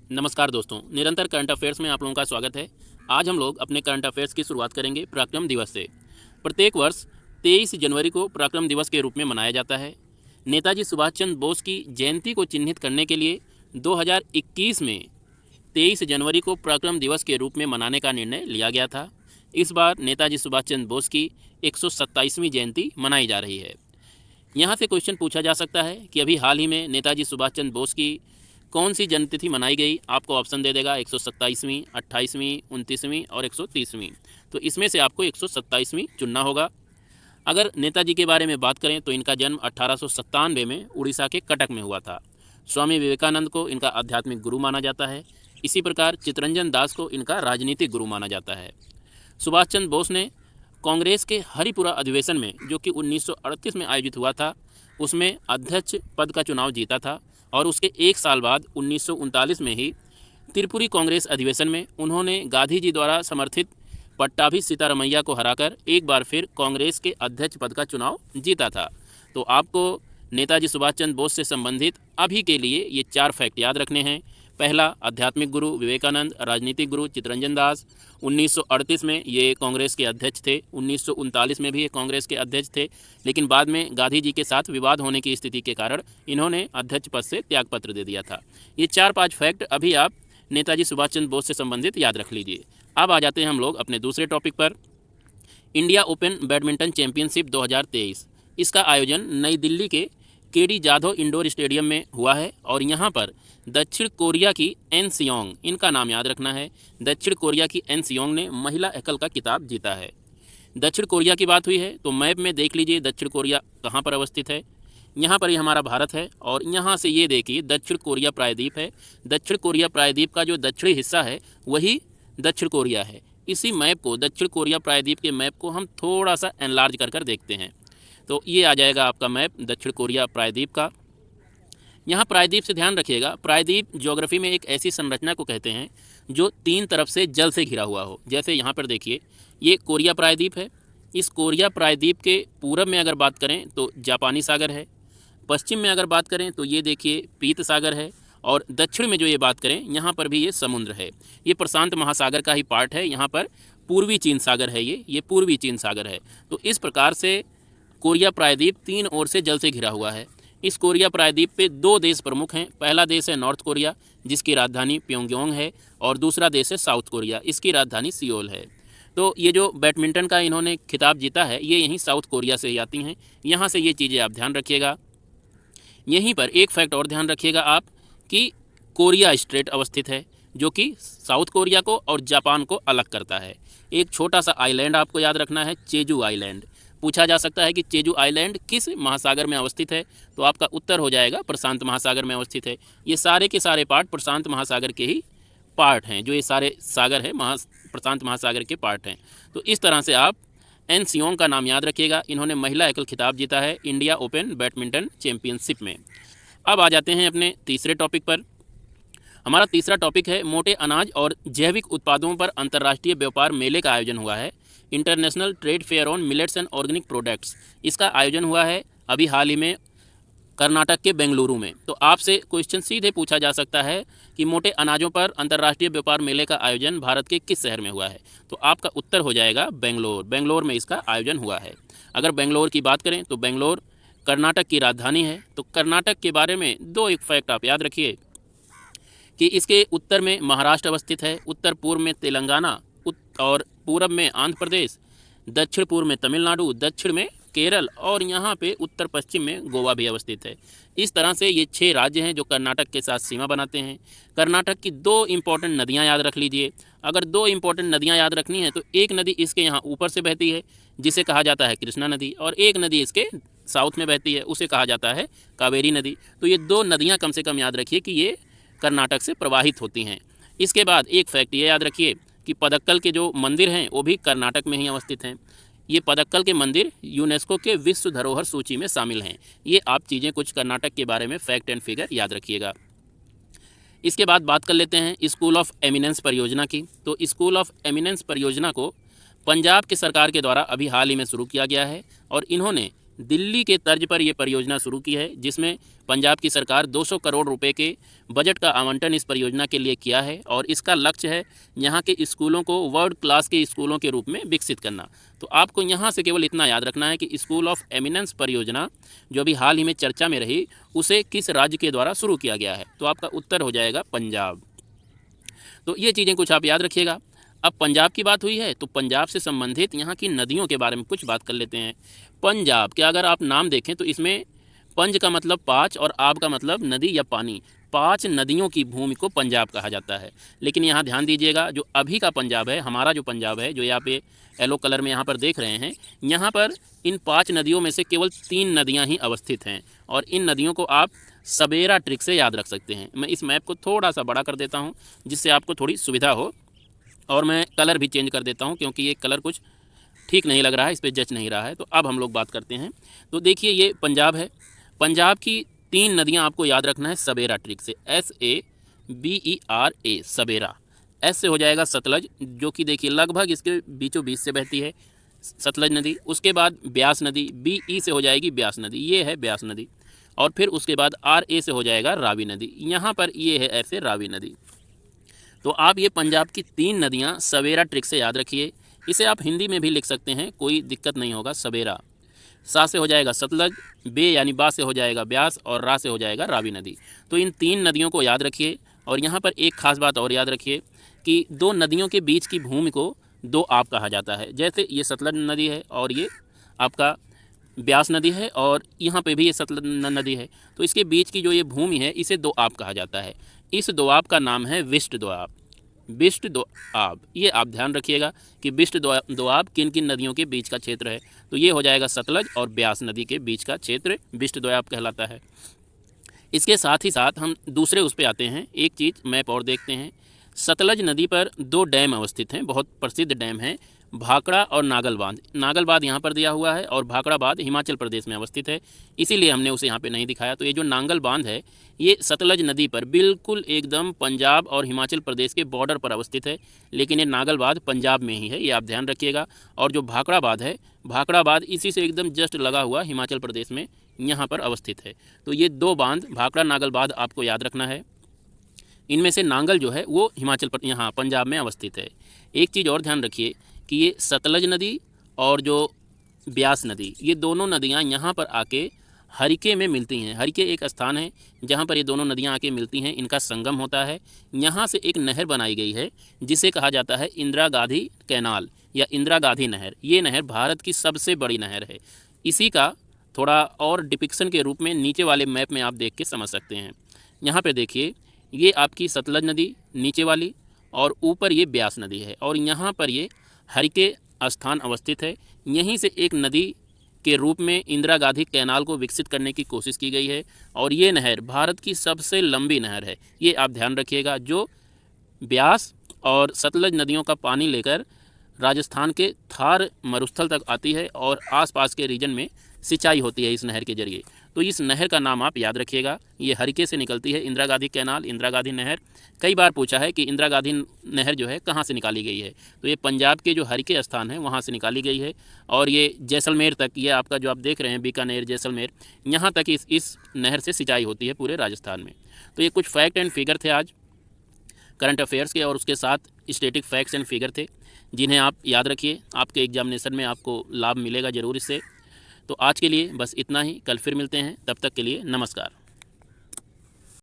नमस्कार दोस्तों, निरंतर करंट अफेयर्स में आप लोगों का स्वागत है। आज हम लोग अपने करंट अफेयर्स की शुरुआत करेंगे पराक्रम दिवस से। प्रत्येक वर्ष 23 जनवरी को पराक्रम दिवस के रूप में मनाया जाता है। नेताजी सुभाष चंद्र बोस की जयंती को चिन्हित करने के लिए 2021 में 23 जनवरी को पराक्रम दिवस के रूप में मनाने का निर्णय लिया गया था। इस बार नेताजी सुभाष चंद्र बोस की 127वीं जयंती मनाई जा रही है। यहाँ से क्वेश्चन पूछा जा सकता है कि अभी हाल ही में नेताजी सुभाष चंद्र बोस की कौन सी जन्मतिथि मनाई गई। आपको ऑप्शन दे देगा 127वीं, 28वीं, 29वीं और 130वीं। तो इसमें से आपको 127वीं चुनना होगा। अगर नेताजी के बारे में बात करें तो इनका जन्म 1897 में उड़ीसा के कटक में हुआ था। स्वामी विवेकानंद को इनका आध्यात्मिक गुरु माना जाता है। इसी प्रकार चित्तरंजन दास को इनका राजनीतिक गुरु माना जाता है। सुभाष चंद्र बोस ने कांग्रेस के हरिपुरा अधिवेशन में, जो कि 1938 में आयोजित हुआ था, उसमें अध्यक्ष पद का चुनाव जीता था और उसके एक साल बाद 1939 में ही त्रिपुरी कांग्रेस अधिवेशन में उन्होंने गांधी जी द्वारा समर्थित पट्टाभी सीतारमैया को हराकर एक बार फिर कांग्रेस के अध्यक्ष पद का चुनाव जीता था। तो आपको नेताजी सुभाष चंद्र बोस से संबंधित अभी के लिए ये 4 फैक्ट याद रखने हैं। पहला, आध्यात्मिक गुरु विवेकानंद, राजनीतिक गुरु चित्तरंजन दास। 1938 में ये कांग्रेस के अध्यक्ष थे। 1939 में भी ये कांग्रेस के अध्यक्ष थे, लेकिन बाद में गांधी जी के साथ विवाद होने की स्थिति के कारण इन्होंने अध्यक्ष पद से त्यागपत्र दे दिया था। ये 4-5 फैक्ट अभी आप नेताजी सुभाष चंद्र बोस से संबंधित याद रख लीजिए। अब आ जाते हैं हम लोग अपने दूसरे टॉपिक पर। इंडिया ओपन बैडमिंटन चैंपियनशिप 2023, इसका आयोजन नई दिल्ली के केडी जाधव इंडोर स्टेडियम में हुआ है और यहाँ पर दक्षिण कोरिया की एन सियोंग, इनका नाम याद रखना है। दक्षिण कोरिया की एन सियोंग ने महिला एकल का खिताब जीता है। दक्षिण कोरिया की बात हुई है तो मैप में देख लीजिए दक्षिण कोरिया कहाँ पर अवस्थित है। यहाँ पर ही हमारा भारत है और यहाँ से ये देखिए दक्षिण कोरिया प्रायद्वीप है। दक्षिण कोरिया प्रायद्वीप का जो दक्षिणी हिस्सा है वही दक्षिण कोरिया है। इसी मैप को, दक्षिण कोरिया प्रायद्वीप के मैप को हम थोड़ा सा एनलार्ज कर देखते हैं तो ये आ जाएगा आपका मैप दक्षिण कोरिया प्रायद्वीप का। यहाँ प्रायद्वीप से ध्यान रखिएगा, प्रायद्वीप ज्योग्राफी में एक ऐसी संरचना को कहते हैं जो 3 तरफ से जल से घिरा हुआ हो। जैसे यहाँ पर देखिए ये कोरिया प्रायद्वीप है। इस कोरिया प्रायद्वीप के पूरब में अगर बात करें तो जापानी सागर है, पश्चिम में अगर बात करें तो ये देखिए पीत सागर है और दक्षिण में जो ये बात करें यहाँ पर भी ये समुद्र है। ये प्रशांत महासागर का ही पार्ट है। यहाँ पर पूर्वी चीन सागर है, ये पूर्वी चीन सागर है। तो इस प्रकार से कोरिया प्रायद्वीप 3 ओर से जल से घिरा हुआ है। इस कोरिया प्रायद्वीप पे 2 देश प्रमुख हैं। पहला देश है नॉर्थ कोरिया, जिसकी राजधानी प्योंगयांग है, और दूसरा देश है साउथ कोरिया, इसकी राजधानी सियोल है। तो ये जो बैडमिंटन का इन्होंने खिताब जीता है ये यहीं साउथ कोरिया से ही आती हैं। यहाँ से ये चीज़ें आप ध्यान रखिएगा। यहीं पर एक फैक्ट और ध्यान रखिएगा आप कि कोरिया स्ट्रेट अवस्थित है, जो कि साउथ कोरिया को और जापान को अलग करता है। एक छोटा सा आइलैंड आपको याद रखना है, चेजू आइलैंड। पूछा जा सकता है कि चेजू आइलैंड किस महासागर में अवस्थित है, तो आपका उत्तर हो जाएगा प्रशांत महासागर में अवस्थित है। ये सारे के सारे पार्ट प्रशांत महासागर के ही पार्ट हैं, जो ये सारे सागर है प्रशांत महासागर के पार्ट हैं। तो इस तरह से आप एन सियोंग का नाम याद रखिएगा। इन्होंने महिला एकल खिताब जीता है इंडिया ओपन बैडमिंटन चैंपियनशिप में। अब आ जाते हैं अपने तीसरे टॉपिक पर। हमारा तीसरा टॉपिक है मोटे अनाज और जैविक उत्पादों पर अंतर्राष्ट्रीय व्यापार मेले का आयोजन हुआ है। International trade fair on millets and organic products, इसका आयोजन हुआ है अभी हाल ही में कर्नाटक के बेंगलुरु में। तो आपसे क्वेश्चन सीधे पूछा जा सकता है कि मोटे अनाजों पर अंतर्राष्ट्रीय व्यापार मेले का आयोजन भारत के किस शहर में हुआ है, तो आपका उत्तर हो जाएगा बेंगलोर। बेंगलोर में इसका आयोजन हुआ है। अगर बेंगलोर की बात करें तो बेंगलोर कर्नाटक की राजधानी है। तो कर्नाटक के बारे में 2 एक फैक्ट आप याद रखिए कि इसके उत्तर में महाराष्ट्र अवस्थित है, उत्तर पूर्व में तेलंगाना और पूरब में आंध्र प्रदेश, दक्षिण पूर्व में तमिलनाडु, दक्षिण में केरल और यहाँ पे उत्तर पश्चिम में गोवा भी अवस्थित है। इस तरह से ये 6 राज्य हैं जो कर्नाटक के साथ सीमा बनाते हैं। कर्नाटक की 2 इम्पॉर्टेंट नदियाँ याद रख लीजिए। अगर 2 इम्पॉर्टेंट नदियाँ याद रखनी है तो एक नदी इसके यहाँ ऊपर से बहती है जिसे कहा जाता है कृष्णा नदी, और एक नदी इसके साउथ में बहती है उसे कहा जाता है कावेरी नदी। तो ये 2 नदियाँ कम से कम याद रखिए कि ये कर्नाटक से प्रवाहित होती हैं। इसके बाद एक फैक्ट ये याद रखिए कि पदक्कल के जो मंदिर हैं वो भी कर्नाटक में ही अवस्थित हैं। ये पदक्कल के मंदिर यूनेस्को के विश्व धरोहर सूची में शामिल हैं। ये आप चीज़ें कुछ कर्नाटक के बारे में फैक्ट एंड फिगर याद रखिएगा। इसके बाद बात कर लेते हैं स्कूल ऑफ एमिनेंस परियोजना की। तो स्कूल ऑफ एमिनेंस परियोजना को पंजाब की सरकार के द्वारा अभी हाल ही में शुरू किया गया है और इन्होंने दिल्ली के तर्ज पर यह परियोजना शुरू की है, जिसमें पंजाब की सरकार 200 करोड़ रुपए के बजट का आवंटन इस परियोजना के लिए किया है और इसका लक्ष्य है यहाँ के स्कूलों को वर्ल्ड क्लास के स्कूलों के रूप में विकसित करना। तो आपको यहाँ से केवल इतना याद रखना है कि स्कूल ऑफ एमिनेंस परियोजना जो अभी हाल ही में चर्चा में रही, उसे किस राज्य के द्वारा शुरू किया गया है। तो आपका उत्तर हो जाएगा पंजाब। तो ये चीज़ें कुछ आप याद रखिएगा। अब पंजाब की बात हुई है तो पंजाब से संबंधित यहाँ की नदियों के बारे में कुछ बात कर लेते हैं। पंजाब के अगर आप नाम देखें तो इसमें पंज का मतलब 5 और आब का मतलब नदी या पानी। 5 नदियों की भूमि को पंजाब कहा जाता है। लेकिन यहाँ ध्यान दीजिएगा, जो अभी का पंजाब है, हमारा जो पंजाब है, जो यहाँ पे येलो कलर में यहाँ पर देख रहे हैं, यहाँ पर इन 5 नदियों में से केवल 3 नदियाँ ही अवस्थित हैं और इन नदियों को आप सबेरा ट्रिक से याद रख सकते हैं। मैं इस मैप को थोड़ा सा बड़ा कर देता हूँ जिससे आपको थोड़ी सुविधा हो, और मैं कलर भी चेंज कर देता हूँ क्योंकि ये कलर कुछ ठीक नहीं लग रहा है, इस पर जच नहीं रहा है। तो अब हम लोग बात करते हैं। तो देखिए ये पंजाब है। पंजाब की 3 नदियाँ आपको याद रखना है सबेरा ट्रिक से, SABERA, सबेरा। एस से हो जाएगा सतलज, जो कि देखिए लगभग इसके बीचों बीच से बहती है सतलज नदी। उसके बाद ब्यास नदी, BE से हो जाएगी ब्यास नदी, ये है ब्यास नदी। और फिर उसके बाद RA से हो जाएगा रावी नदी, यहाँ पर ये है ऐसे रावी नदी। तो आप ये पंजाब की 3 नदियाँ सवेरा ट्रिक से याद रखिए। इसे आप हिंदी में भी लिख सकते हैं, कोई दिक्कत नहीं होगा। सवेरा, सा से हो जाएगा सतलज, बे यानी बा से हो जाएगा ब्यास और रा से हो जाएगा रावी नदी। तो इन 3 नदियों को याद रखिए। और यहाँ पर एक खास बात और याद रखिए कि 2 नदियों के बीच की भूमि को 2 आप कहा जाता है। जैसे ये सतलज नदी है और ये आपका ब्यास नदी है और यहाँ पे भी ये सतलज नदी है, तो इसके बीच की जो ये भूमि है इसे 2 आप कहा जाता है। इस दोआब का नाम है विष्ट दोआब। विष्ट दोआब, ये आप ध्यान रखिएगा कि विष्ट दोआब किन किन नदियों के बीच का क्षेत्र है। तो ये हो जाएगा सतलज और ब्यास नदी के बीच का क्षेत्र विष्ट दोआब कहलाता है। इसके साथ ही साथ हम दूसरे उस पर आते हैं, एक चीज़ मैप और देखते हैं। सतलज नदी पर 2 डैम अवस्थित हैं, बहुत प्रसिद्ध डैम हैं, भाखड़ा और नागल बांध। नागल बांध यहाँ पर दिया हुआ है और भाखड़ा बांध हिमाचल प्रदेश में अवस्थित है, इसीलिए हमने उसे यहाँ पे नहीं दिखाया। तो ये जो नांगल बांध है ये सतलज नदी पर बिल्कुल एकदम पंजाब और हिमाचल प्रदेश के बॉर्डर पर अवस्थित है, लेकिन ये नागल बांध पंजाब में ही है, ये आप ध्यान रखिएगा। और जो भाखड़ा बांध है, भाखड़ा बांध इसी से एकदम जस्ट लगा हुआ हिमाचल प्रदेश में यहाँ पर अवस्थित है। तो ये 2 बांध भाखड़ा नागल बांध आपको याद रखना है। इनमें से नांगल जो है वो हिमाचल यहाँ पंजाब में अवस्थित है। एक चीज़ और ध्यान रखिए कि ये सतलज नदी और जो ब्यास नदी, ये दोनों नदियाँ यहाँ पर आके हरिके में मिलती हैं। हरिके एक स्थान है जहाँ पर ये दोनों नदियाँ आके मिलती हैं, इनका संगम होता है। यहाँ से एक नहर बनाई गई है जिसे कहा जाता है इंदिरा गांधी कैनाल या इंदिरा गांधी नहर। ये नहर भारत की सबसे बड़ी नहर है। इसी का थोड़ा और डिपिक्शन के रूप में नीचे वाले मैप में आप देख के समझ सकते हैं। यहाँ पे देखिए, ये आपकी सतलज नदी नीचे वाली और ऊपर ये ब्यास नदी है और यहाँ पर ये हरिके स्थान अवस्थित है। यहीं से एक नदी के रूप में इंदिरा गांधी कैनाल को विकसित करने की कोशिश की गई है और ये नहर भारत की सबसे लंबी नहर है, ये आप ध्यान रखिएगा, जो ब्यास और सतलज नदियों का पानी लेकर राजस्थान के थार मरुस्थल तक आती है और आसपास के रीजन में सिंचाई होती है इस नहर के जरिए। तो इस नहर का नाम आप याद रखिएगा, ये हरिके से निकलती है इंदिरा गांधी कैनाल, इंदिरा गांधी नहर। कई बार पूछा है कि इंदिरा गांधी नहर जो है कहाँ से निकाली गई है, तो ये पंजाब के जो हरिके स्थान है वहाँ से निकाली गई है और ये जैसलमेर तक, ये आपका जो आप देख रहे हैं बीकानेर जैसलमेर, यहाँ तक इस नहर से सिंचाई होती है पूरे राजस्थान में। तो ये कुछ फैक्ट एंड फिगर थे आज करंट अफेयर्स के, और उसके साथ स्टैटिक फैक्ट्स एंड फिगर थे जिन्हें आप याद रखिए, आपके एग्जामिनेशन में आपको लाभ मिलेगा ज़रूर इससे। तो आज के लिए बस इतना ही, कल फिर मिलते हैं, तब तक के लिए नमस्कार।